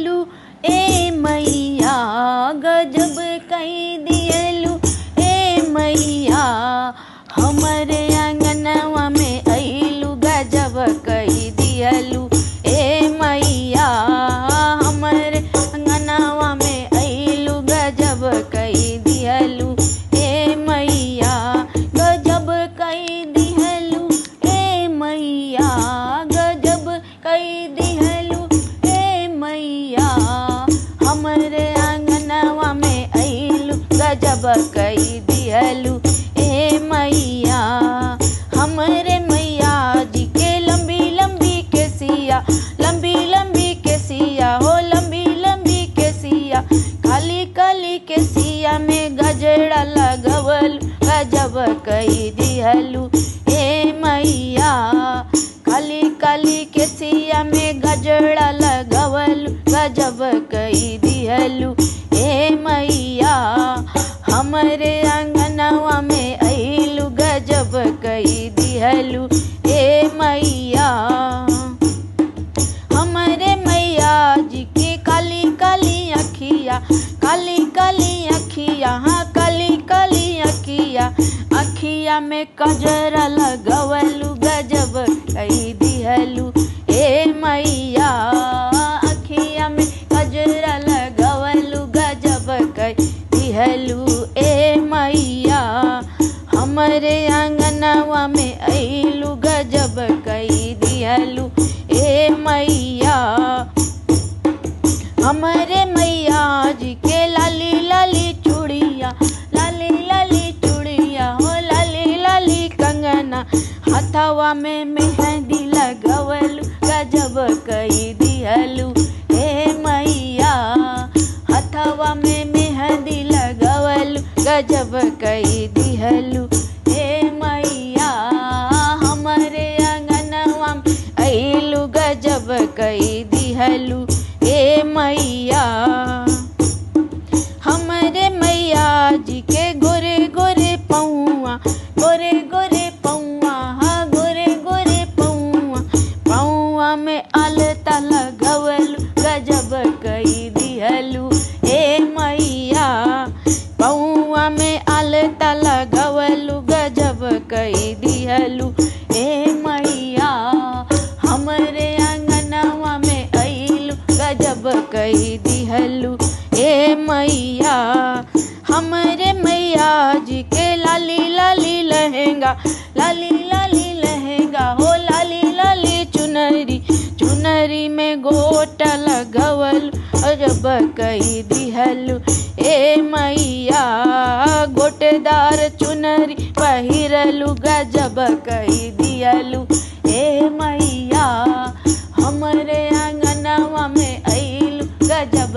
दिहलू ए मैया, गजब कई दिहलू ए मैया। हमरे आंगनवा में अइलू, गजब कई दिहलू ए मैया। हमरे आंगनवा में अइलू, गजब कई दिहलू ए मैया। गजब कई दिहलू ए मैया, गजब कई दिहलू ए मैया। हमरे आंगनवा में अइलू, गजब कई दिहलू ए मैया। हमरे मैया जी के लंबी लंबी केसिया, लंबी लंबी केसिया हो, लंबी लंबी केसिया। काली काली केसिया में गजरा लगवल, गजब कई दिहलू ए मैया। काली काली केसिया में गजरा लगवल, गजब कई दिहलू ए मैया। हमरे आंगनवा में अइलू, गजब कई दिहलू ए मैया। हमरे मैया जी के काली काली अखिया, काली काली अखिया, हाँ काली काली अखिया। अखिया में कजरा लगवलू, गजब कई दिहलू ए मैया। अखिया में कजरा लगवलू, गजब कई दिहलू ए मैया। हमरे आंगनवा में अइलू, गजब कई दिहलू ए मैया। हमरे मैया जी के लाली लाली चूड़िया, लाली लाली चूड़िया हो, लाली लाली कंगना। हथवा में मेहंदी लगवलू, गजब कई दिहलू ए मैया। हथवा में मेहंदी लगवलू, गजब कई दिहलू ए मैया। हमरे आंगनवा में अइलू, गजब कई दिहलू ए मैया। हमरे मैया जी के गोरे गोरे पौआ, गोरे गोरे पौआ, हाँ गोरे गोरे पौआ। पौआ में अलता लगवलू, गजब कई दिहलू ए मैया। पौआ में अलता लगवलू, गजब कई दिहलू ए मैया। हमरे आंगनवा में अइलू, गजब कई दिहलू ए मैया। हमरे मैया जी के लाली लाली लहंगा, लाली लाली लहंगा हो, लाली लाली चुनरी। चुनरी में गोटा लगवल, गजब कई दिहलू ए मैया। गोटेदार चुनरी पहिरलू, गजब कई दिहलू ए मैया। हमरे आंगनवा में अइलू, गजब